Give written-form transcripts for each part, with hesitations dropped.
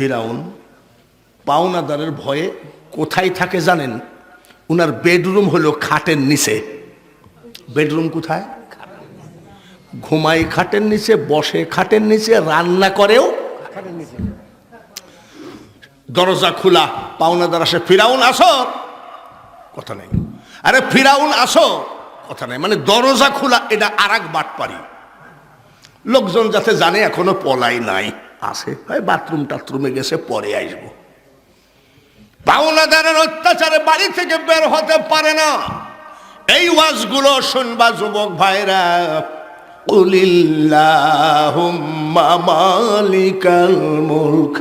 ফিরাউন পাওনাদারের ভয়ে কোথায় থাকে জানেন? উনার বেডরুম হলো খাটের নিচে। বেডরুম কোথায়? ঘুমাই খাটের নিচে, বসে খাটের নিচে, রান্না করেও খাটের নিচে। দরজা খোলা, পাওনাদার আসে, ফিরাউন আসো, কথা নেই। আরে ফিরাউন আসো, কথা নেই। মানে দরজা খোলা, এটা আর এক বাটপারি। লোকজন যাতে জানে এখনো পলাই নাই, আসে হয় বাথরুম টাথরুমে গেছে, পরে আসবো। পাওনাদারের অত্যাচারে বাড়ি থেকে বের হতে পারে না। এই ওয়াজগুলো শুনবা যুবক ভাইরা। কুলিল্লাহুম্মা মালিকাল মুলক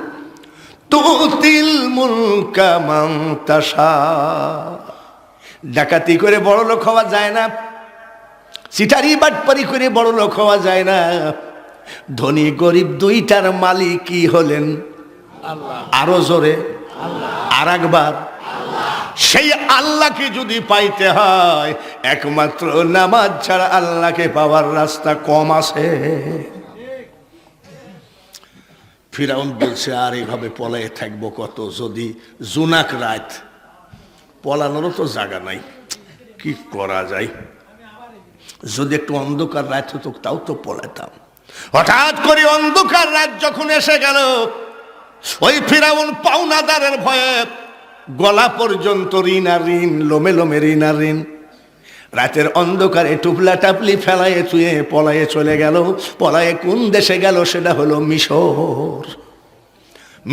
তুতিল মুলকা মান তাশা। ডাকাতি করে বড় লোক হওয়া যায় না, চিটারি বাটপারি করে বড় লোক হওয়া যায় না। ধনী গরিব দুইটার মালিকই হলেন আল্লাহ। আরো জোরে আর একবার। সেই আল্লাহকে যদি পাইতে হয়, একমাত্র নামাজ ছাড়া আল্লাহকে পাওয়ার রাস্তা কম আছে। ফিরাউন বলছে, আর এইভাবে পলায়ে থাকবো কত? যদি জুনাক রাত, পলানোরও তো জায়গা নাই, কি করা যায়? যদি একটু অন্ধকার রাত হতো তাও তো পলাতাম। হঠাৎ করে অন্ধকার রাত যখন এসে গেল, ওই ফিরাউন পাওনাদারের ভয়ে গলা পর্যন্ত ঋণ আর ঋণ, লোমে লোমে ঋণ আর ঋণ। রাতের অন্ধকারে টুপলা টাপলি ফেলায়ে চুয়ে পলায়ে চলে গেল। পলায়ে কোন দেশে গেল? সেটা হলো মিশর।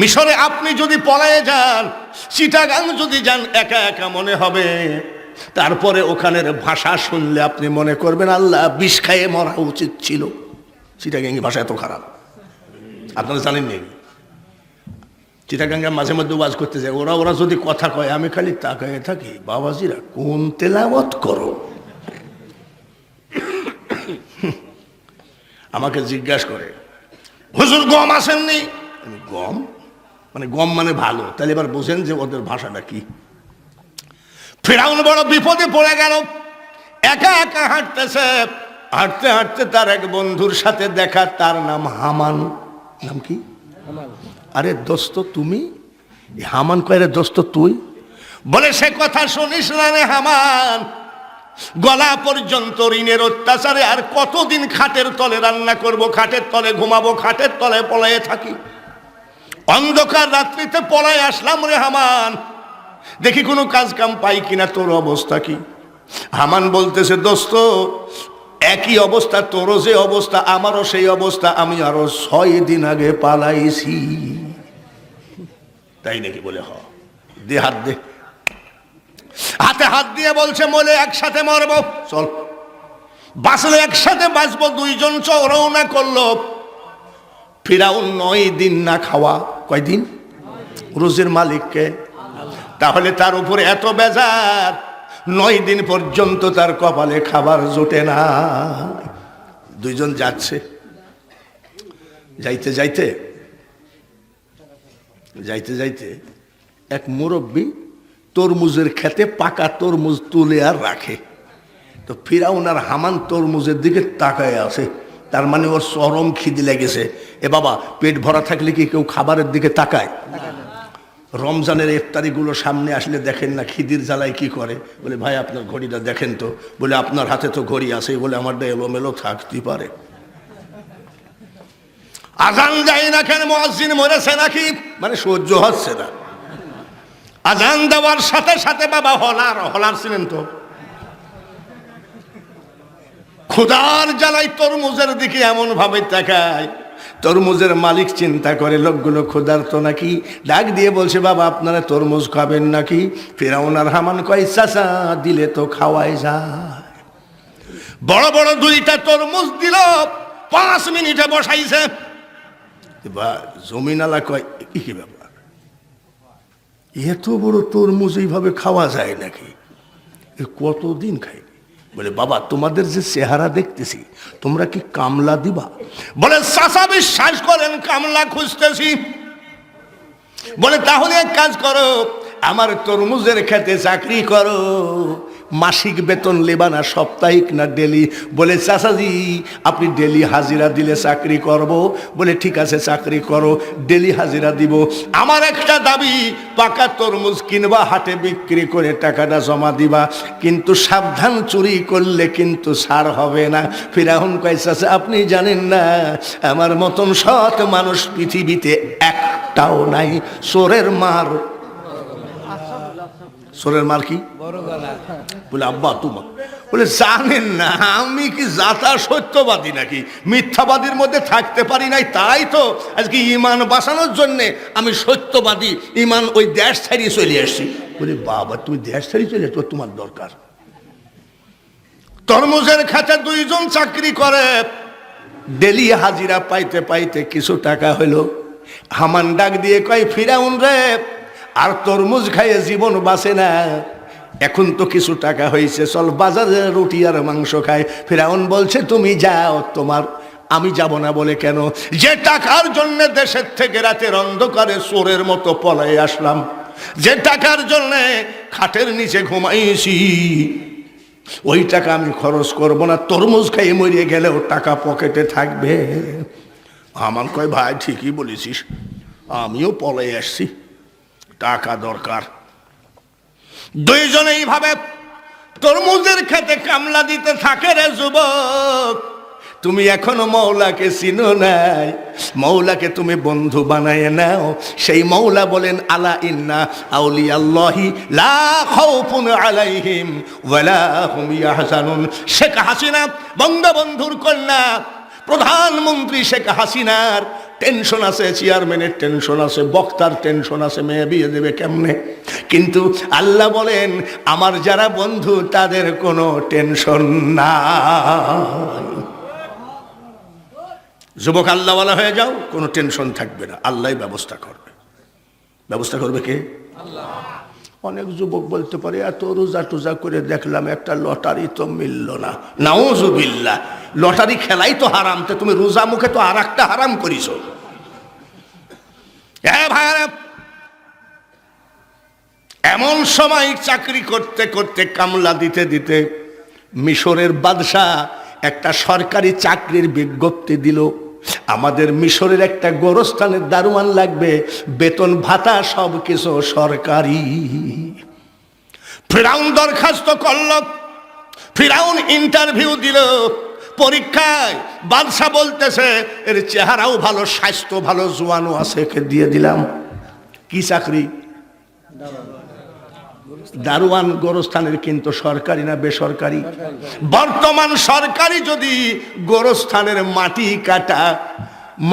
মিশরে আপনি যদি পলায়ে যান, চিটাগাং যদি যান, একা একা মনে হবে। তারপরে ওখানের ভাষা শুনলে আপনি মনে করবেন আল্লাহ, বিষ খাইয়ে মরা উচিত ছিল। চিটাগাঙ্গি ভাষা এত খারাপ, আপনারা জানেন নি? চিটাগাঙ্গা মাঝে মধ্যে ওয়াজ করতে যায়, ওরা যদি কথা কয় আমি খালি তাকায় থাকি, বাবাজিরা কোন তেলাওয়াত করো? আমাকে জিজ্ঞাসা করে, হুজুর গম আসেননি? গম মানে গম মানে ভালো। তাহলে এবার বোঝেন যে ওদের ভাষাটা কি। ফিরাউন বড় বিপদে পড়ে গেল, একা একা হাঁটতেছে। হাঁটতে হাঁটতে তার এক বন্ধুর সাথে দেখা, তার নাম হামান। নাম কি? আরে দোস্ত তুমি? হামান কয়, রে দোস্ত তুই? বলে সে কথা শুনিস না রে হামান, গলা পর্যন্ত ঋণের অত্যাচারে আর কতদিন খাটের তলে রান্না করব, খাটের তলে ঘুমাবো, খাটের তলে পলায়ে থাকি। অন্ধকার রাত্রিতে পলায়ে আসলাম রে হামান, দেখি কোনো কাজ কাম পাই কিনা। তোর অবস্থা কি? হামান বলতেছে, দোস্ত একই অবস্থা, তোরও যে অবস্থা আমারও সেই অবস্থা। আমি আরো 6 দিন আগে পালাইছি। তাই নাকি? বলে হ, দে হাত দে। হাতে হাত দিয়ে বলছে, মলে একসাথে মরব, চল বাঁচলে একসাথে বাঁচবো। দুইজন রওনা করলো। ফিরাউন 9 দিন না খাওয়া। কয়দিন? রোজের মালিককে। তাহলে তার উপরে এত বেজার, 9 দিন পর্যন্ত তার কপালে খাবার জোটে না। দুইজন যাচ্ছে, যাইতে যাইতে যাইতে যাইতে এক মুরব্বী তরমুজের খেতে পাকা তরমুজ তুলে আর রাখে। তো ফিরাউন আর হামান তরমুজের দিকে তাকায় আছে, তার মানে ওর চরম খিদে লেগেছে। এ বাবা, পেট ভরা থাকলে কি কেউ খাবারের দিকে তাকায়? রমজানের ইফতারিগুলো সামনে আসলে দেখেন না খিদির জ্বালায় কি করে? বলে ভাই আপনার ঘড়িটা দেখেন তো। বলে আপনার হাতে তো ঘড়ি আছে। বলে আমারটা এলোমেলো থাকতেই পারে। আজান যায় না কেন? মুয়াজ্জিন মরেছে নাকি? মানে সহ্য হচ্ছে না। আজান দেওয়ার সাথে সাথে বাবা হলার ছিলেন তো, ক্ষুধার জ্বালায় তরমুজের দিকে এমন ভাবে তাকায়। তরমুজের মালিক চিন্তা করে লোকগুলো ক্ষুধার্ত নাকি, ডাক দিয়ে বলছে, বাবা আপনারা তরমুজ খাবেন নাকি? ফিরাউন আর হামান কয়, চাচা দিলে তো খাওয়াই যায়। বড় বড় 2টা তরমুজ দিল, 5 মিনিটে বসাইছে। জমিনালা কয়, কি ব্যাপার, এত বড় তরমুজ এইভাবে খাওয়া যায় নাকি? কতদিন খাই? বলে বাবা তোমাদের যে চেহারা দেখতেছি, তোমরা কি কামলা দিবা? বলে চাচা বিশ্বাস করেন কামলা খুঁজতেছি। বলে তাহলে এক কাজ করো, আমার তরমুজের খেতে চাকরি করো, মাসিক বেতন লেবা না সাপ্তাহিক না ডেলি? বলে চাচাজি আপনি ডেলি হাজিরা দিলে চাকরি করব। বলে ঠিক আছে চাকরি করো, ডেলি হাজিরা দিব। আমার একটা দাবি, পাকা তরমুজ কিনবা, হাটে বিক্রি করে টাকাটা জমা দিবা, কিন্তু সাবধান চুরি করলে কিন্তু ছাড় হবে না। ফিরাউন কয় চাচা আপনি জানেন না আমার মতন সৎ মানুষ পৃথিবীতে একটাও নাই। চোরের মার, চোরের মার কি? বলে আব্বা তোমার, বলে জানেন না আমি কি যাতা সত্যবাদী নাকি মিথ্যাবাদীর মধ্যে থাকতে পারি নাই, তাই তো আজকে ইমান বাঁচানোর জন্য আমি সত্যবাদী ইমান ওই দেশ ছাড়িয়ে চলে আসছি। বলে বাবা তুমি দেশ ছাড়িয়ে চলে তো তোমার দরকার? তরমুজের খাতে দুইজন চাকরি করে, ডেলি হাজিরা পাইতে পাইতে কিছু টাকা হলো। হামান ডাক দিয়ে কয় ফিরাউন রে, আর তরমুজ খাইয়ে জীবন বাঁচে না, এখন তো কিছু টাকা হয়েছে, চল বাজারে রুটি আর মাংস খায়। ফিরাউন বলছে তুমি যাও, তোমার আমি যাব না। বলে কেন? যে টাকার জন্য দেশের থেকে রাতের অন্ধকারে চোরের মতো পলায়ে আসলাম, যে টাকার জন্য খাটের নিচে ঘুমাইছি, ওই টাকা আমি খরচ করব না। তরমুজ খাইয়ে মরিয়ে গেলেও টাকা পকেটে থাকবে। আমার কয় ভাই ঠিকই বলেছিস, আমিও পলায়ে আসছি, টাকা দরকার। দুইজনে এইভাবে তরমুজের খেতে কামলা দিতে থাকে। রে যুবক, তুমি এখনো মৌলাকে চিনো নাই, মৌলাকে তুমি বন্ধু বানায় নাও। সেই মৌলা বলেন আলা ইন্না আউলিয়াল্লাহি লা খাউফুন আলাইহিম ওয়ালা হুম ইয়াহজানুন। শেখ হাসিনা বঙ্গবন্ধুর কন্যা, প্রধানমন্ত্রী শেখ হাসিনার টেনশন আছে, চেয়ারম্যানের টেনশন আছে, বক্তার টেনশন আছে, মেয়ে বিয়ে দেবে কেমনে। কিন্তু আল্লাহ বলেন আমার যারা বন্ধু তাদের কোনো টেনশন নাই। যুবক আল্লাহওয়ালা হয়ে যাও, কোনো টেনশন থাকবে না, আল্লাহই ব্যবস্থা করবে। ব্যবস্থা করবে কে? আল্লাহ। অনেক যুবক বলতে পারে এত রোজা টোজা করে দেখলাম একটা লটারি তো মিলল না। নাউজুবিল্লাহ, লটারি খেলাই তো হারাম, তো তুমি রোজা মুখে তো আর একটা হারাম করিস। এমন সময় চাকরি করতে করতে কামলা দিতে দিতে মিশরের বাদশাহ একটা সরকারি চাকরির বিজ্ঞপ্তি দিল। আমাদের মিশরের একটা গোরস্থানের দারোয়ান লাগবে, বেতন ভাতা সব কিছু সরকারি। ফিরাউন দরখাস্ত করল, ফিরাউন ইন্টারভিউ দিল, পরীক্ষায় বাদশা বলতেছে এর চেহারাও ভালো, স্বাস্থ্য ভালো, জোয়ানও আছে, একে দিয়ে দিলাম। কি চাকরি? দারোয়ান গোরস্থানের, কিন্তু সরকারি না বেসরকারি? বর্তমান সরকারি যদি গোরস্থানের মাটি কাটা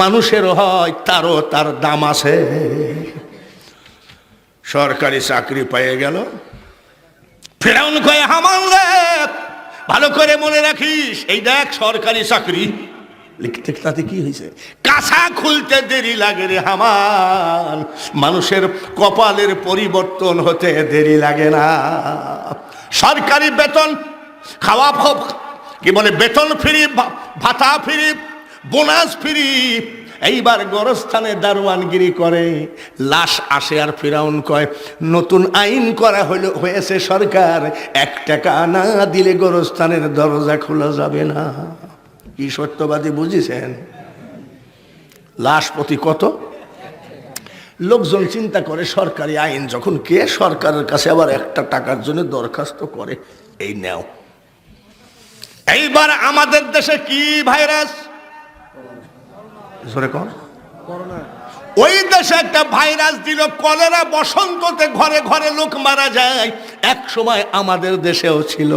মানুষের হয়, তারও তার দাম আছে। সরকারি চাকরি পেয়ে গেল। ফিরাউন কয় হামান রে, ভালো করে মনে রাখিস, এই দেখ সরকারি চাকরি। লিখতে তাতে কি হয়েছে? কাঁচা খুলতে দেরি লাগে রে হামান, মানুষের কপালের পরিবর্তন হতে দেরি লাগে না। সরকারি বেতন, খাওয়া কি বলে, বেতন ফ্রি, ভাতা ফ্রি, বোনাস ফ্রি। এইবার গোরস্থানে দারোয়ানগিরি করে, লাশ আসে আর ফিরাউন কয় নতুন আইন করা হয়েছে সরকার, 1 টাকা না দিলে গোরস্থানের দরজা খোলা যাবে না। কি সত্যবাদী বুঝেছেন? লাশ প্রতি কত? লোকজন চিন্তা করে সরকারি আইন যখন, কে সরকারের কাছে আবার 1 টাকার জন্য দরখাস্ত করে? এই নেও। এইবার আমাদের দেশে কি ভাইরাস? ওই দেশে একটা ভাইরাস দিল কলেরা, বসন্ততে ঘরে ঘরে লোক মারা যায়। এক সময় আমাদের দেশেও ছিল,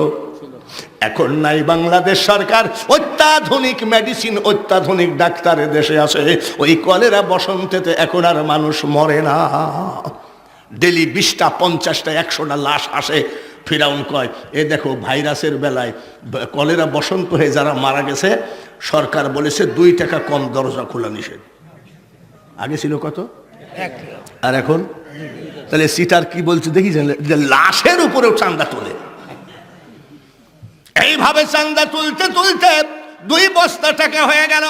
এখন নাই। বাংলাদেশ সরকার অত্যাধুনিক মেডিসিন, অত্যাধুনিক ডাক্তারের দেশে আছে। ওই কলেরা বসন্তেতে এখন আর মানুষ মরে না। ডেলি 20টা 50টা 100টা লাশ আসে। ফিরাউন কয় এ দেখো ভাইরাসের বেলায় কলেরা বসন্ত হয়ে যারা মারা গেছে, সরকার বলেছে 2 টাকা কম দরজা খোলা নিষেধ। আগে ছিল কত? 1। আর এখন? তাহলে সিটার কি বলছে দেখি, যে লাশের উপরেও চান্দা তোলে। এইভাবে চান্দা তুলতে তুলতে 2 বস্তা টাকা হয়ে গেল।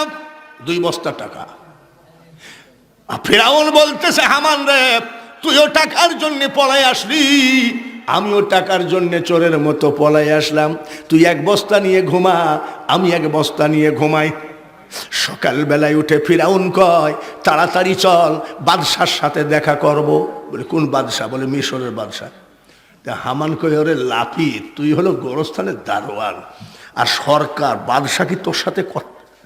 2 বস্তা টাকা। ফিরাউন বলতেছে হামান রে, তুইও টাকার জন্য পলায় আসলি, আমিও টাকার জন্য চোরের মতো পলাই আসলাম, তুই এক বস্তা নিয়ে ঘুমা, আমি এক বস্তা নিয়ে ঘুমাই। সকালবেলায় উঠে ফিরাউন কয় তাড়াতাড়ি চল, বাদশার সাথে দেখা করব। বলে কোন বাদশা? বলে মিশরের বাদশা। তা হামান কয় ওরে লাফি, তুই হলো গোরস্থানের দারোয়ান, আর সরকার বাদশা কি তোর সাথে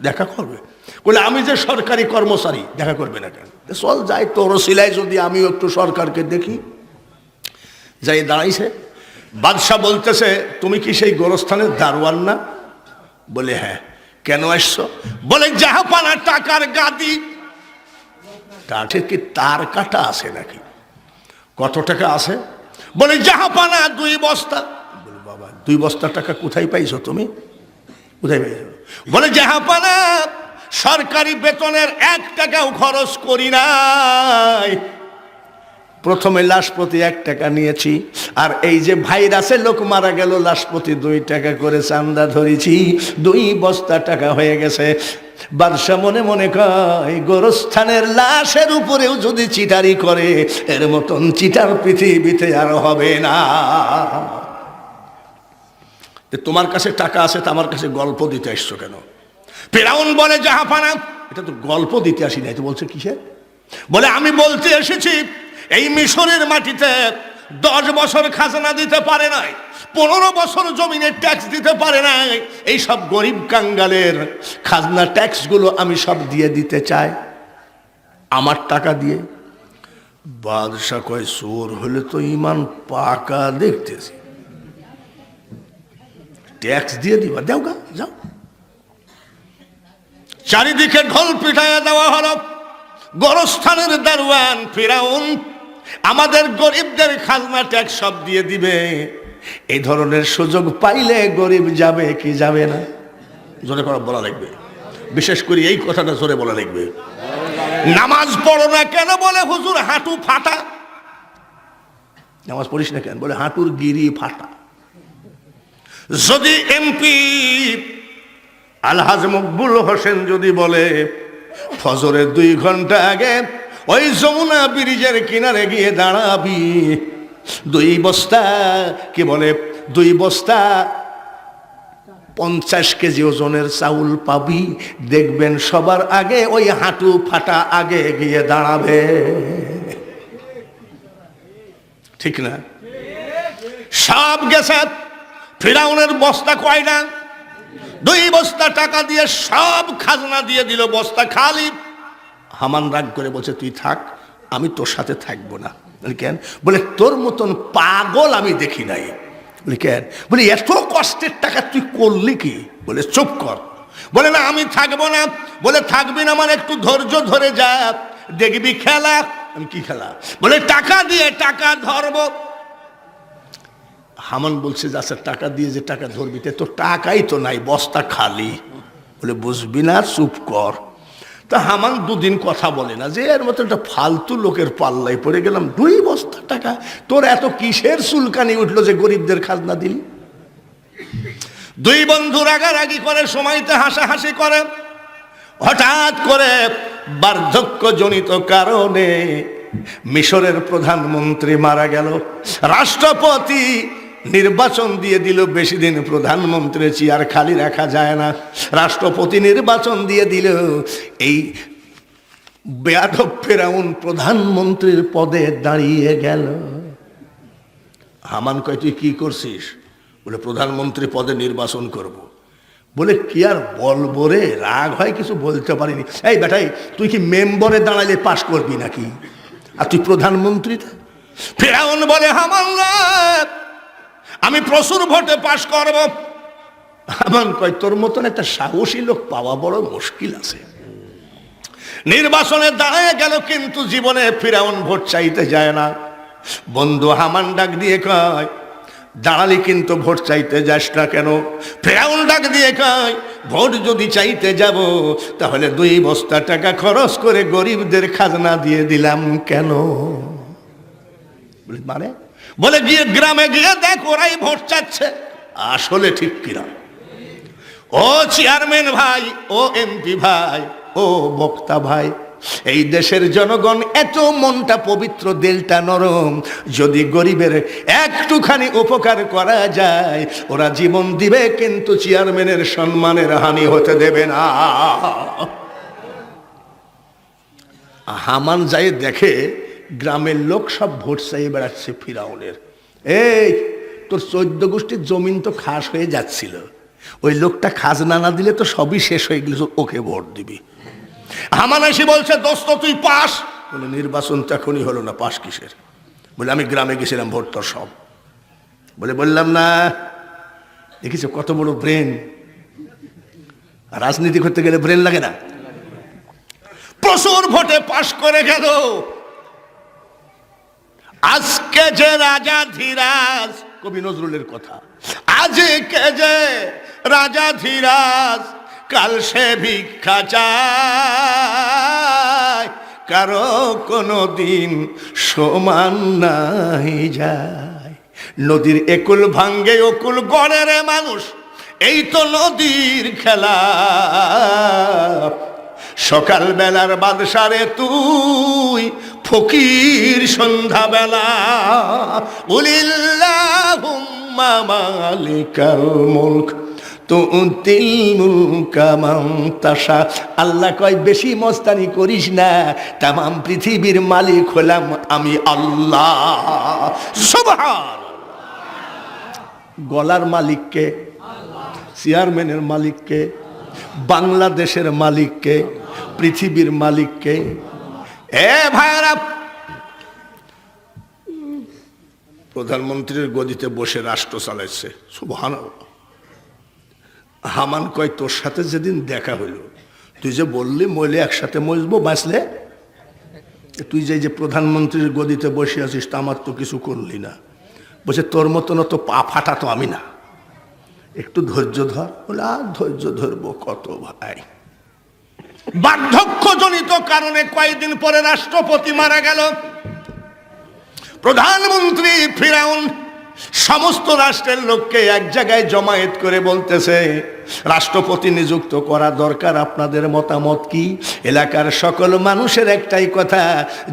দেখা করবে? বলে আমি যে সরকারি কর্মচারী, দেখা করবে না কেন? চল যাই, তোর সিলাই যদি আমিও একটু সরকারকে দেখি। যাই দাঁড়াইছে, বাদশা বলতেছে তুমি কি সেই গোরস্থানের দারোয়ান না? বলে হ্যাঁ। কেন আসছো? বলে জাহাপানা টাকার গাদি। তাতে কি তার কাটা আছে নাকি? কত টাকা আছে? বলে জাহাপানা 2 বস্তা। বলে বাবা 2 বস্তা টাকা কোথায় পাইছো তুমি? কোথায় পাইছো? বলে জাহাপানা সরকারি বেতনের 1 টাকাও খরচ করি নাই, প্রথমে লাশ প্রতি 1 টাকা নিয়েছি, আর এই যে ভাইরাসে লোক মারা গেল লাশ প্রতি 2 টাকা করে চান্দা ধরেছি, 2 বস্তা টাকা হয়ে গেছে। বাদশা মনে মনে কয় গোরস্থানের লাশের উপরেও যদি চিটারি করে, এর মতন চিটার পৃথিবীতে আর হবে না। তোমার কাছে টাকা আছে, তো আমার কাছে গল্প দিতে আসছো কেন? ফিরআউন বলে জাহাপানা এটা তো গল্প দিতে আসি নাই, তো বলছে কিসের? বলে আমি বলতে এসেছি এই মিশরের মাটিতে 10 বছর খাজনা দিতে পারে নাই, 15 বছর জমিনের ট্যাক্স দিতে পারে নাই, এই সব গরিব কাঙ্গালের খাজনা ট্যাক্সগুলো আমি সব দিয়ে দিতে চাই আমার টাকা দিয়ে। বাদশা কয় চোর হলে তো ইমান পাকা দেখতেছি, ট্যাক্স দিয়ে দিবা, দেও গা, যাও। চারিদিকে ঢোল পিটাইয়া দেওয়া হলো। গোরস্থানের দারোয়ান ফিরআউন আমাদের গরিবদের খাজনা ট্যাক্স সব দিয়ে দিবে, এই ধরনের সুযোগ পাইলে গরিব যাবে কি যাবে না? জোরে করে বলা লাগবে, বিশেষ করে এই কথাটা জোরে বলা লাগবে। নামাজ পড়ো না কেন? বলে হুজুর হাঁটু ফাটা। নামাজ পড়িস না কেন? বলে হাঁটুর গিরি ফাটা। যদি এমপি আলহাজ মকবুল হোসেন যদি বলে ফজরের 2 ঘন্টা আগে ওই যমুনা ব্রিজের কিনারে গিয়ে দাঁড়াবি, 2 বস্তা কি বলে 2 বস্তা 50 কেজি ওজনের চাউল পাবি, দেখবেন সবার আগে ওই হাঁটু ফাটা আগে গিয়ে দাঁড়াবে। ঠিক না? সব গেছে। ফিরআউনের বস্তা কয়টা? 2 বস্তা টাকা দিয়ে সব খাজনা দিয়ে দিল, বস্তা খালি। হামান রাগ করে বলছে তুই থাক, আমি তোর সাথে থাকবো না। বলি কেন? বলে তোর মতন পাগল আমি দেখি নাই। বলি কেন? বলি এত কষ্টের টাকা তুই করলি কি? বলে চুপ কর। বলে না আমি থাকবো না। বলে থাকবি না মানে একটু ধৈর্য ধরে যা, দেখবি খেলা। আমি কি খেলা? বলে টাকা দিয়ে টাকা ধরবো। হামান বলছে যে আচ্ছা টাকা দিয়ে যে টাকা ধরবি, তো টাকাই তো নাই, বস্তা খালি। বলে বুঝবি না, চুপ কর। তা হামান 2 দিন কথা বলে না, যে এর মতো একটা ফালতু লোকের পাল্লাই পড়ে গেলাম। 2 বস্তা টাকা, তোর এত কিসের চুলকানি উঠলো যে গরিবদের খাজনা দিলি? 2 বন্ধু রাগারাগি করে, সময়তে হাসাহাসি করে। হঠাৎ করে বার্ধক্যজনিত কারণে মিশরের প্রধানমন্ত্রী মারা গেল। রাষ্ট্রপতি নির্বাচন দিয়ে দিল, বেশি দিন প্রধানমন্ত্রী চেয়ার খালি রাখা যায় না, রাষ্ট্রপতি নির্বাচন দিয়ে দিল। এই বেয়াদব ফিরআউন প্রধানমন্ত্রীর পদে দাঁড়িয়ে গেল। হামান কয় তুই কি করছিস? বলে প্রধানমন্ত্রী পদে নির্বাচন করব। বলে কি আর বলবো রে, রাগ হয় কিছু বলতে পারিনি। এই বেটাই তুই কি মেম্বরে দাঁড়ালে পাশ করবি নাকি, আর তুই প্রধানমন্ত্রীতে? ফিরআউন বলে হামান আমি প্রচুর ভোটে পাশ করব। হামান কয় তোর মতন একটা সাহসী লোক পাওয়া বড় মুশকিল আছে। নির্বাচনে দাঁড়ায় গেল, কিন্তু জীবনে ফিরআউন ভোট চাইতে যায় না। বন্ধু হামান ডাক দিয়ে কয় দাঁড়ালি কিন্তু ভোট চাইতে যাস না কেন? ফিরআউন ডাক দিয়ে কয় ভোট যদি চাইতে যাব তাহলে 2 বস্তা টাকা খরচ করে গরিবদের খাজনা দিয়ে দিলাম কেন? মানে বলে গিয়ে গ্রামে গিয়ে দেখ ওরাই ভোট চাচ্ছে। আসলে ঠিক কিনা? ও চেয়ারম্যান ভাই, ও এমপি ভাই, ও বক্তা ভাই, এই দেশের জনগণ এত মনটা পবিত্র, দিলটা নরম, যদি গরিবের একটুখানি উপকার করা যায় ওরা জীবন দিবে, কিন্তু চেয়ারম্যানের সম্মানের হানি হতে দেবে না। হামান যাই দেখে গ্রামের লোক সব ভোট চাইয়ে বেড়াচ্ছে ফিরাউনের। এই তোর 14 গোষ্ঠীর জমিন তো খাস হয়ে যাচ্ছিল, ওই লোকটা খাজনা না দিলে তো সবই শেষ হয়ে গেল, ওকে ভোট দিবি। হামান এসে বলছে দোস্ত তুই পাস। বলে নির্বাচন তো এখনই হলো না, পাস কিসের? বলে আমি গ্রামে গেছিলাম, ভোট তোর সব। বলে বললাম না, দেখিস কত বড় ব্রেন, রাজনীতি করতে গেলে ব্রেন লাগে না? প্রচুর ভোটে পাশ করে গেল। আজকে যে রাজা ধীরাজ, কবি নজরুলের কথা, আজকে যে রাজা ধীরাজ কাল সে ভিক্ষা চায়, কারো কোনো দিন সমান নাই যায়। নদীর একুল ভাঙ্গে অকুল গড়ে রে মানুষ, এই তো নদীর খেলা। সকাল বেলার বাদশারে তুই ফকির সন্ধ্যাবেলা। উলিল্লাহুম্মা মালিকাল মুলক তুতিল মুলকা মান তাশা। আল্লাহ কয় বেশি মস্তানি করিস না, তামাম পৃথিবীর মালিক হলাম আমি আল্লাহ। সুবহান। গলার মালিককে, চেয়ারম্যানের মালিককে, বাংলাদেশের মালিককে, পৃথিবীর মালিককে। এ ভাইরা, প্রধানমন্ত্রীর গদিতে বসে রাষ্ট্র চালাইছে। সুবহানাল্লাহ। হামান কয় তোর সাথে যেদিন দেখা হইল, তুই যে বললি মরলে একসাথে মরবো, বাঁচলে তুই যে প্রধানমন্ত্রীর গদিতে বসে আছিস তা আমার তো কিছু করলি না। বলছে তোর মতন তো পা ফাটা তো আমি না, একটু ধৈর্য ধর। বলে আর ধৈর্য ধরবো কত ভাই। বার্ধক্যজনিত কারণে কয়েকদিন পরে রাষ্ট্রপতি মারা গেল। প্রধানমন্ত্রী ফিরাউন সমস্ত রাষ্ট্রের লোককে এক জায়গায় জমায়েত করে বলতেছে রাষ্ট্রপতি নিযুক্ত করা দরকার, আপনাদের মতামত কি? এলাকার সকল মানুষের একটাই কথা,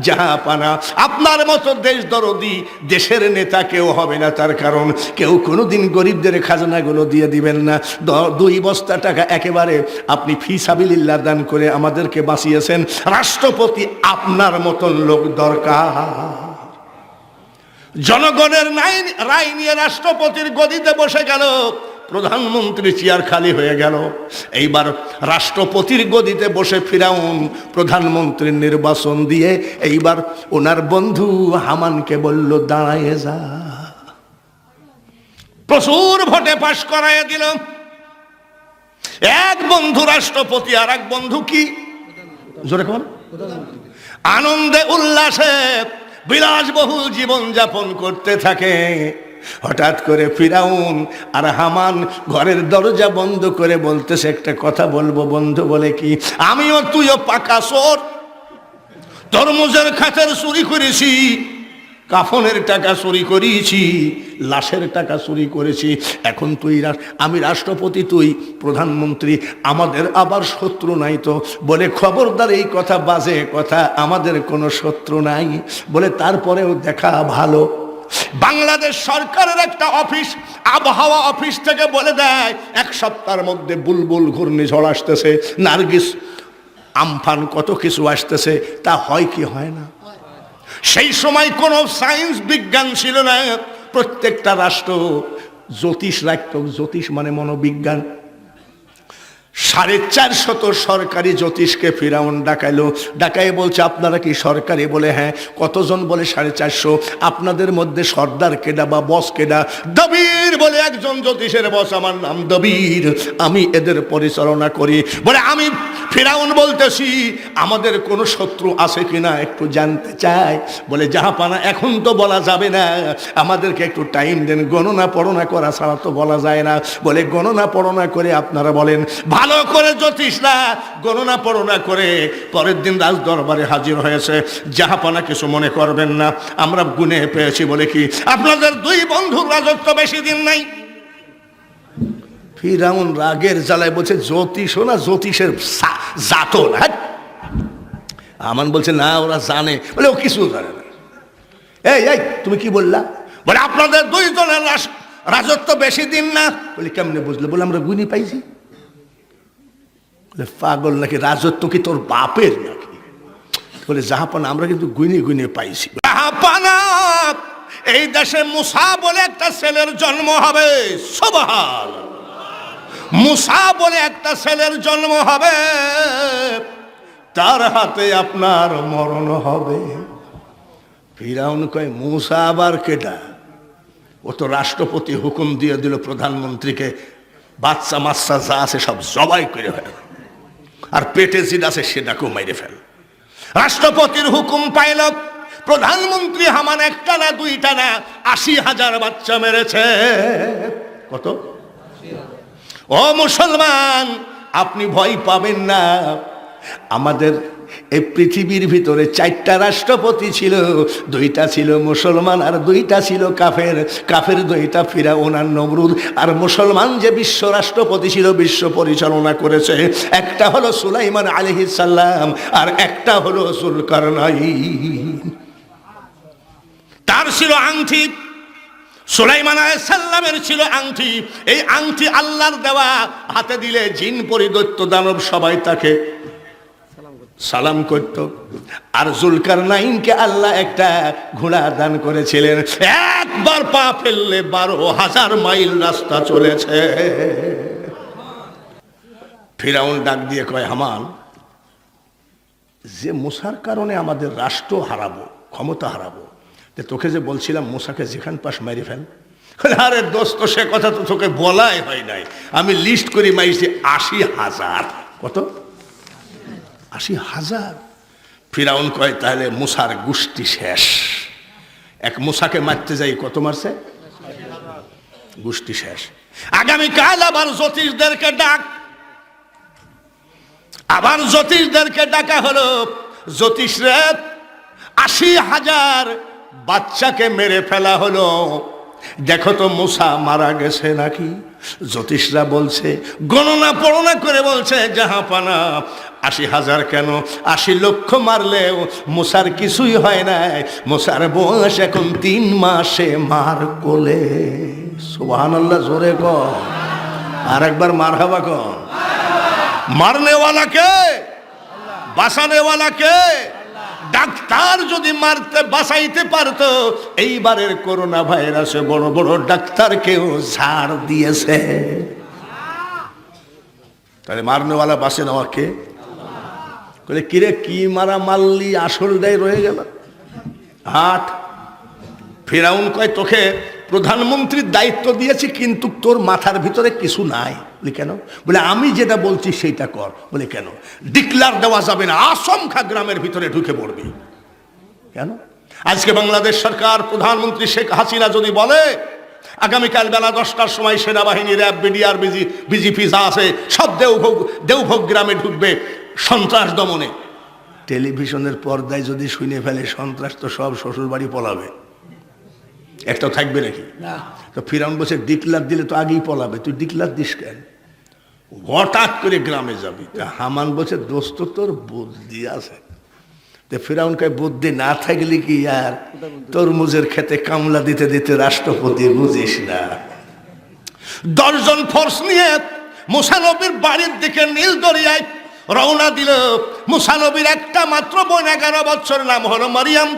জাহাপানা আপনার মতো দেশ দরদি দেশের নেতা কেউ হবে না। তার কারণ কেউ কোনোদিন গরিবদের খাজনাগুলো দিয়ে দিবেন না। 2 বস্তা টাকা একেবারে আপনি ফি সাবিলিল্লাহ দান করে আমাদেরকে বাঁচিয়েছেন। রাষ্ট্রপতি আপনার মতন লোক দরকার। জনগণের রায় নিয়ে রাষ্ট্রপতির গদিতে বসে গেল। প্রধানমন্ত্রী চেয়ার খালি হয়ে গেল। এইবার রাষ্ট্রপতির গদিতে বসে ফিরাউন প্রধানমন্ত্রীর নির্বাচন দিয়ে এইবার ওনার বন্ধু হামানকে বলল দাঁড়ায় যা। প্রচুর ভোটে পাশ করাইয়া দিল। এক বন্ধু রাষ্ট্রপতি, আর এক বন্ধু কি জোরে কোন আনন্দে উল্লাসে বিলাসবহুল জীবন যাপন করতে থাকে। হঠাৎ করে ফিরাউন আর হামান ঘরের দরজা বন্ধ করে বলতেছে একটা কথা বলবো বন্ধু। বলে কি? আমিও তুইও পাকা চোর, তরমুজের খাতের চুরি করেছি, কাফনের টাকা চুরি করেছি, লাশের টাকা চুরি করেছি। এখন তুই আমি রাষ্ট্রপতি, তুই প্রধানমন্ত্রী, আমাদের আবার শত্রু নাই তো? বলে খবরদার, এই কথা বাজে কথা, আমাদের কোনো শত্রু নাই। বলে তারপরেও দেখা ভালো। বাংলাদেশ সরকারের একটা অফিস, আবহাওয়া অফিস থেকে বলে দেয় 1 সপ্তাহের মধ্যে বুলবুল ঘূর্ণিঝড় আসতেছে, নার্গিস আমফান কত কিছু আসতেছে। তা হয় কি হয় না? সেই সময় কোনো সায়েন্স বিজ্ঞান ছিল না। প্রত্যেকটা রাষ্ট্র জ্যোতিষ রাখত। জ্যোতিষ মানে মনোবিজ্ঞান। 450 সরকারি জ্যোতিষকে ফিরাউন ডাকাইলো। ডাকাই বলছে আপনারা কি সরকারি? বলে হ্যাঁ। কতজন? বলে 450। আপনাদের মধ্যে সর্দার কেডা বা বস কেডা? দবির বলে একজন জ্যোতিষের বস, আমার নাম দবির, আমি এদের পরিচালনা করি। বলে আমি ফিরাউন বলতেছি আমাদের কোনো শত্রু আছে কিনা একটু জানতে চাই। বলে জাহাপানা এখন তো বলা যাবে না, আমাদেরকে একটু টাইম দেন, গণনা পড়না করা ছাড়া তো বলা যায় না। বলে গণনা পড়না করে আপনারা বলেন। ভালো করে জ্যোতিষরা গণনা পড়না করে পরের দিন রাজ দরবারে হাজির হয়েছে। জাহাপানা কিছু মনে করবেন না, আমরা গুনে পেয়েছি। বলে কি? আপনাদের 2 বন্ধুর রাজত্ব বেশি দিন নাই। ফিরাউন রাগের জ্বালায় বলছে জ্যোতিষ না, জ্যোতিষের জাত না, হামান বলছে না ওরা জানে, বলে ও কিছু জানে না। এই এই তুমি কি বললা? বলে আপনাদের দুইজনের রাজত্ব বেশি দিন না। বলে কেমনে বুঝলে? বলে আমরা গুনি পাইছি। বলে পাগল নাকি, রাজত্ব কি তোর বাপের নাকি? বলে জাহাপানা আমরা কিন্তু গুনি গুনি পাইছি। জাহাপানা এই দেশে মুসা বলে একটা ছেলের জন্ম হবে। সুবহানাল্লাহ। মুসা বলে একটা ছেলের জন্ম হবে, তার হাতে আপনার মরণ হবে। ফিরাউন কয় মুসা আবার কেটা? ও তো রাষ্ট্রপতি হুকুম দিয়ে দিল প্রধানমন্ত্রীকে বাচ্চা মাচ্চা যা আছে সব জবাই করে ফেল, আর পেটে যেটা আছে সেটাকেও মেরে ফেল। রাষ্ট্রপতির হুকুম পাইল, প্রধানমন্ত্রী হামান একটা না দুইটা না ৮০,০০০ বাচ্চা মেরেছে। কত? ও মুসলমান, আপনি ভয় পাবেন না। আমাদের এই পৃথিবীর ভিতরে 4টা রাষ্ট্রপতি ছিল, 2টা ছিল মুসলমান আর 2টা ছিল কাফের। কাফের 2টা ফিরাউন আর নমরুদ, আর মুসলমান যে বিশ্ব রাষ্ট্রপতি ছিল, বিশ্ব পরিচালনা করেছে, একটা হলো সুলাইমান আলাইহিস সালাম আর একটা হলো যুলকারনাইন। তার ছিল আংটি, সুলাইমান আলাইহিস সালামের ছিল আংটি। এই আংটি আল্লাহর দেওয়া, হাতে দিলে জিন পরি দৈত্য দানব সবাই তাকে সালাম করত। আর যুলকারনাইনকে আল্লাহ একটা ঘোড়া দান করেছিলেন, একবার পা ফেললে 12,000 মাইল রাস্তা চলেছে। ফিরাউন ডাক দিয়ে কয় হামান, যে মুসার কারণে আমাদের রাষ্ট্র হারাবো, ক্ষমতা হারাবো, তোকে যে বলছিলাম মুসাকে যেখান পাশ মেরে ফেল। আরে দোস্ত, সে কথা তো তোকে বলাই হয় নাই, আমি লিস্ট করি মাইছি 80,000। কত? 80,000। ফিরাউন কয় তাহলে মুসার গোষ্ঠী শেষ। এক মুসাকে মারতে যাই কত মারছে? গোষ্ঠী শেষ। আগামীকাল আবার জ্যোতিষদেরকে ডাক। আবার জ্যোতিষদেরকে ডাকা হলো। জ্যোতিষরা 80,000 বাচ্চাকে মেরে ফেলা হলো, দেখো তো মুসা মারা গেছে নাকি? জ্যোতিষরা বলছে, গণনা পড়না করে বলছে, জাহাপানা 80,000 কেন, 80 লক্ষ মারলেও মুসার কিছুই হয় নাই। মুসার বয়স এখন 3 মাসে মার কোলে। সুবহানাল্লাহ, জোরে কর, আর একবার মারহাবা কর। মারনেওয়ালা কে? বাঁচানেওয়ালা কে? ডাক্তার যদি মারতে বাঁচাইতে পারতো, এইবারের করোনা ভাইরাসে বড় বড় ডাক্তারকেও ঝাড় দিয়েছে। তাহলে মারনেওয়ালা বাঁচে নেওয়া কে? বলে কিরে কি মারা মারলি, আসলটাই রয়ে গেল। হাট। ফিরাউন কয় তোকে প্রধানমন্ত্রীর দায়িত্ব দিয়েছি, কিন্তু তোর মাথার ভিতরে কিছু নাই। বলি কেন? বলে আমি যেটা বলছি সেইটা কর। বলে কেন? ডিক্লার দেওয়া যাবে না, আসমখা গ্রামের ভিতরে ঢুকে পড়বি। কেন? আজকে বাংলাদেশ সরকার, প্রধানমন্ত্রী শেখ হাসিনা যদি বলে আগামীকাল বেলা 10টার সময় সেনাবাহিনী, র্যাব, বিডিআর, বিজিপি যা আছে সব দেওভোগ গ্রামে ঢুকবে সন্ত্রাস দমনে, টেলিভিশনের পর্দায় যদি শুনে ফেলে সন্ত্রাস তো সব শ্বশুর বাড়ি পলাবে, একটাও থাকবে নাকি? তো ফিরাউন বসে ডিক্লার দিলে তো আগেই পলাবে, তুই ডিক্লার দিস কেন? হঠাৎ করে গ্রামে যাবি। তা হামান বলছে দোস্ত তোর বুদ্ধি আছে। তো ফিরাউন কয় বুদ্ধি না থাকলে কি আর তরমুজের খেতে কামলা দিতে দিতে রাষ্ট্রপতি বুঝিস না? 10 জন ফোর্স নিয়ে মুসা নবীর বাড়ির দিকে নীল দরিয়ায় রওনা দিল। মুসা নবীর একটা মাত্র বোন, 11 বছর, নাম হলো মারিয়াম।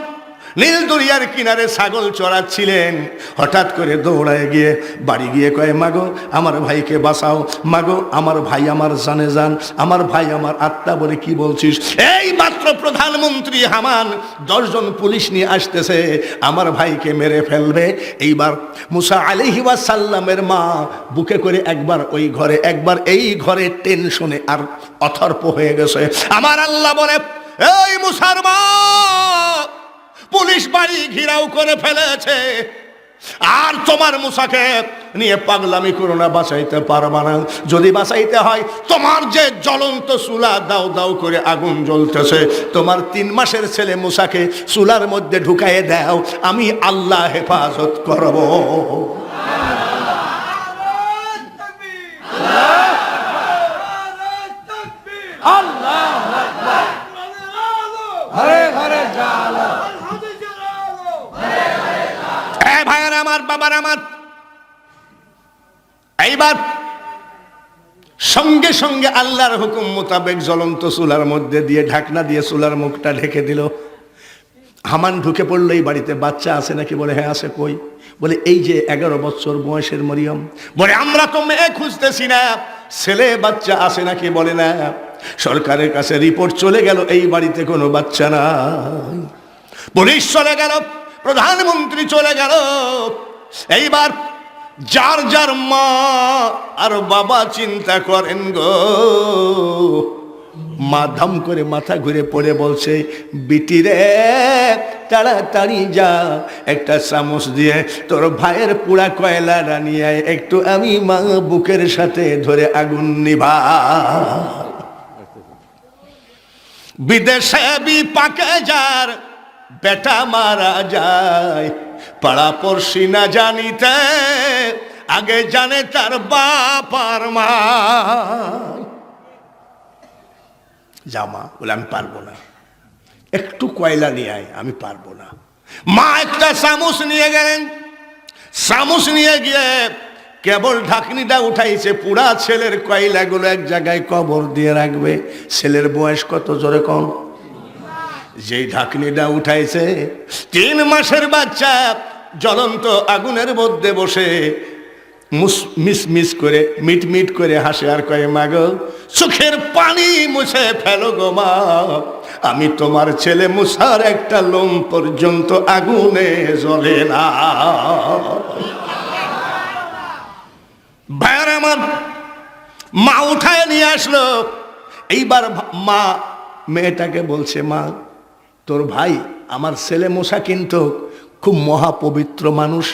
নীল দরিয়ার কিনারে ছাগল চড়াচ্ছিলেন। হঠাৎ করে দৌড়ায় গিয়ে বাড়ি গিয়ে কয়, মাগো আমার ভাইকে বাঁচাও, মাগো আমার ভাই আমার জানে যান, আমার ভাই আমার আত্মা। বলে কি বলছিস? এই মাত্র প্রধানমন্ত্রী হামান 10 জন পুলিশ নিয়ে আসতেছে, আমার ভাইকে মেরে ফেলবে। এইবার মুসা আলাইহি ওয়াস সাল্লামের মা বুকে করে একবার ওই ঘরে, একবার এই ঘরে টেনশনে আর অথর্প হয়ে গেছে। আমার আল্লাহ বলে, এই মুসার মা, পুলিশ বাড়ি ঘিরাও করে ফেলেছে, আর তোমার মুসাকে নিয়ে পাগলামি করো না, বাঁচাইতে পারবা না। যদি বাঁচাইতে হয়, তোমার যে জ্বলন্ত চুলা দাও দাও করে আগুন জ্বলতেছে, তোমার 3 মাসের ছেলে মুসাকে চুলার মধ্যে ঢুকাইয়ে দাও, আমি আল্লাহ হেফাজত করব। ভাইয়ার আমার, বাবার আমার, এইবার সঙ্গে সঙ্গে আল্লাহর হুকুম মোতাবেক জ্বলন্ত চুলার মধ্যে দিয়ে ঢাকনা দিয়ে চুলার মুখটা ঢেকে দিল। হামান ঢুকে পড়লো এই বাড়িতে। বাচ্চা আছে নাকি? বলে হ্যাঁ আছে। কই? বলে এই যে 11 বছর বয়সের মরিয়ম। বলে আমরা তো মেয়ে খুঁজতেছি না, ছেলে বাচ্চা আছে নাকি? বলে না। সরকারের কাছে রিপোর্ট চলে গেল এই বাড়িতে কোনো বাচ্চা নাই। পুলিশ চলে গেল, প্রধানমন্ত্রী চলে গেল। এইবার যার যার মা আর বাবা চিন্তা করেন গো। মা ধাম করে মাথা ঘুরে পড়ে বলছে, বিটি রে তাড়াতাড়ি যা, একটা চামচ দিয়ে তোর ভাইয়ের পুরা কয়লাটা নিয়ে আয়, একটু আমি মা বুকের সাথে ধরে আগুন নিভা। বিদেশে বিপাকে যার বেটা মারা যায়, পাড়া পড়শি না জানিতে আগে জানে তার বাপ আর মা। জামা বলে আমি পারবো না, একটু কয়লা নিয়ে আয়, আমি পারবো না। মা একটা চামচ নিয়ে গেলেন। চামচ নিয়ে গিয়ে কেবল ঢাকনিটা উঠাইছে, পুরা ছেলের কয়লাগুলো এক জায়গায় কবর দিয়ে রাখবে। ছেলের বয়স কত? জোরে কম। যেই ঢাকনিটা উঠাইছে, 3 মাসের বাচ্চা জ্বলন্ত আগুনের মধ্যে বসে মিস মিস করে মিট মিট করে হাসে আর কয়ে, মাগো চোখের পানি মুছে ফেলো গো মা, আমি তোমার ছেলে মুসার একটা লোম পর্যন্ত আগুনে জ্বলে না। ভাইয়ার আমার, মা উঠায় নিয়ে আসলো। এইবার মা মেয়েটাকে বলছে, মা তোর ভাই আমার ছেলে মুসা কিন্তু খুব মহাপবিত্র মানুষ,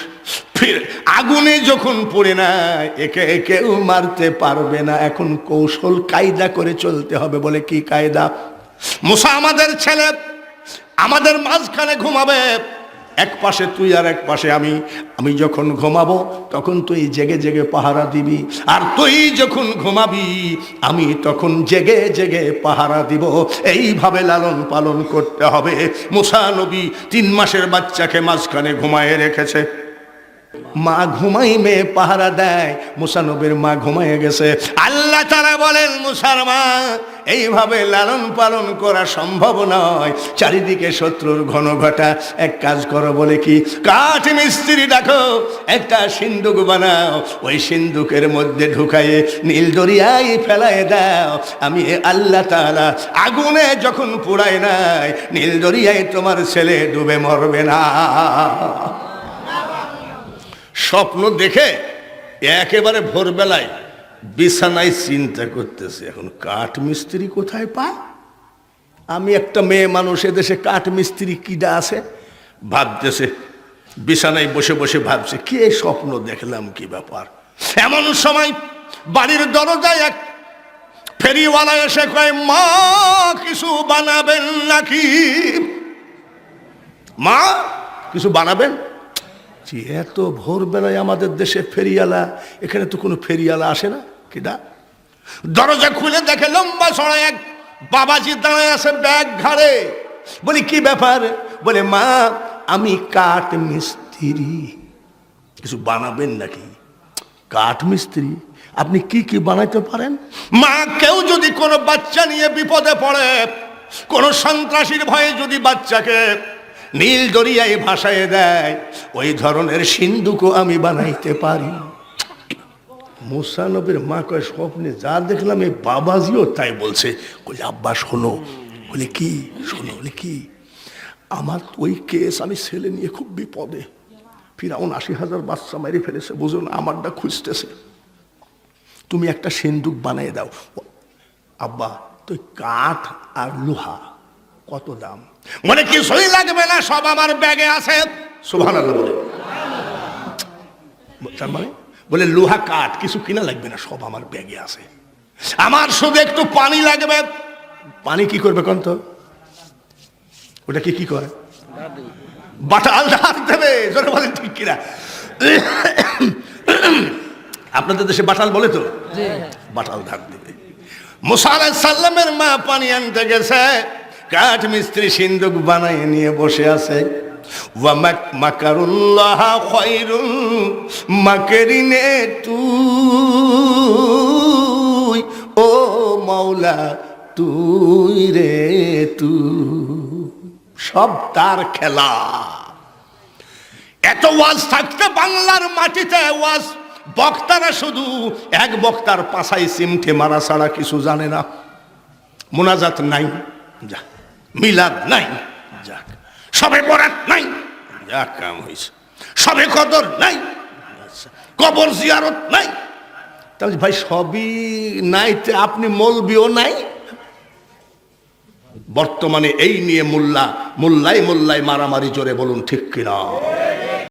ফির আগুনে যখন পড়ে না একে কেউ মারতে পারবে না, এখন কৌশল কায়দা করে চলতে হবে। বলে কি কায়দা? মুসা আমাদের ছেলে, আমাদের মাঝখানে ঘুমাবে, এক পাশে তুই আর এক পাশে আমি। আমি যখন ঘুমাবো তখন তুই জেগে জেগে পাহারা দিবি, আর তুই যখন ঘুমাবি আমি তখন জেগে জেগে পাহারা দিব। এইভাবে লালন পালন করতে হবে। মুসা নবী 3 মাসের বাচ্চাকে মাঝখানে ঘুমায়ে রেখেছে। মা ঘুমাই, মেয়ে পাহারা দেয়। মুসা নবীর মা ঘুমাইয়ে গেছে। আল্লাহ তাআলা বলেন, মুসার মা এইভাবে লালন পালন করা সম্ভব নয়, চারিদিকে শত্রুর ঘনঘটা। এক কাজ করো, বলে কি, কাঠ মিস্ত্রি ডাকো, একটা সিন্দুক বানাও, ওই সিন্দুকের মধ্যে ঢুকায়ে নীল দরিয়ায় ফেলায় দাও। আমি আল্লাহ তাআলা আগুনে যখন পুড়ায় নাই, নীল দরিয়ায় তোমার ছেলে ডুবে মরবে না। স্বপ্ন দেখে একেবারে ভোরবেলায় বিছানায় চিন্তা করতেছে, এখন কাঠ মিস্ত্রি কোথায় পায়? আমি একটা মেয়ে মানুষ, এদেশে কাঠ মিস্ত্রি কিডা আছে ভাবতেছে। বিছানায় বসে বসে ভাবছে, কে স্বপ্ন দেখলাম, কি ব্যাপার। এমন সময় বাড়ির দরজায় এক ফেরিওয়ালা এসে কয়, মা কিছু বানাবেন নাকি? মা কিছু বানাবেন? এত ভোরবেলায় আমাদের দেশে ফেরিওয়ালা, এখানে তো কোনো ফেরিওয়ালা আসে না। কিডা? দরজা খুলে দেখে লম্বা ছড়া এক বাবাজি দাঁড়ায় আছে, ব্যাগ ঘাড়ে। বলি কি ব্যাপার? বলে, মা আমি কাঠ মিস্ত্রি, কিছু বানাবেন নাকি? কাঠ মিস্ত্রি? আপনি কি কি বানাইতে পারেন? মা কেউ যদি কোনো বাচ্চা নিয়ে বিপদে পড়ে, কোনো সন্ত্রাসীর ভয়ে যদি বাচ্চাকে নীল দরিয়ায় ভাসায় দেয়, ওই ধরনের সিন্ধুকও আমি বানাইতে পারি। মুসা নবীর মা কয়, স্বপ্নে যা দেখলাম এই বাবাজিও তাই বলছে। কই আব্বা শোনো। বলে কি? শোনো। বলে কি? আমার ওই কেস, আমি ছেলে নিয়ে খুব বিপদে, ফিরাউন 80,000 বাচ্চা মেরে ফেলেছে, বুঝো না, আমারটা খুঁজতেছে, তুমি একটা সিন্ধুক বানিয়ে দাও। আব্বা তুই কাঠ আর লোহা কত দাম? মানে কিছুই লাগবে না, সব আমার ব্যাগে আছে। সুবহানাল্লাহ বলে। তার মানে বলে লোহা কাঠ কিছু কিনা লাগবে না, সব আমার ব্যাগে আছে। আমার শুধু একটু পানি লাগবে। পানি কি করবে কোন তো? ওটা কি করে? বাটাল ধার দেবে। জোরে বলেন ঠিক কিনা? আপনাদের দেশে বাটাল বলে তো? বাটাল ধার দেবে। মুসা আলাইহিস সালামের মা পানি আনতে গেছে, কাঠ মিস্ত্রি সিন্ধুক বানায় নিয়ে বসে আছে। ওয়া মাকারুল্লাহ খায়রুল মাকিরিনে, তুই ও মাওলা তুই রে তুই, সব তার খেলা। এত ওয়াজ থাকতে বাংলার মাটিতে ওয়াজ বক্তারা শুধু এক বক্তার পাশায় সিমটে মারা ছাড়া কিছু জানে না। মুনাজাত নাই, যা মিলাদ নাই, যাক সবে বরাত নাই, যা কাম হয়েছে, সবে কদর নাই, কবর জিয়ারত নাই। তাহলে ভাই সবই নাই, আপনি মৌলবিও নাই। বর্তমানে এই নিয়ে মোল্লাই মারামারি জোরে বলুন ঠিক কিনা?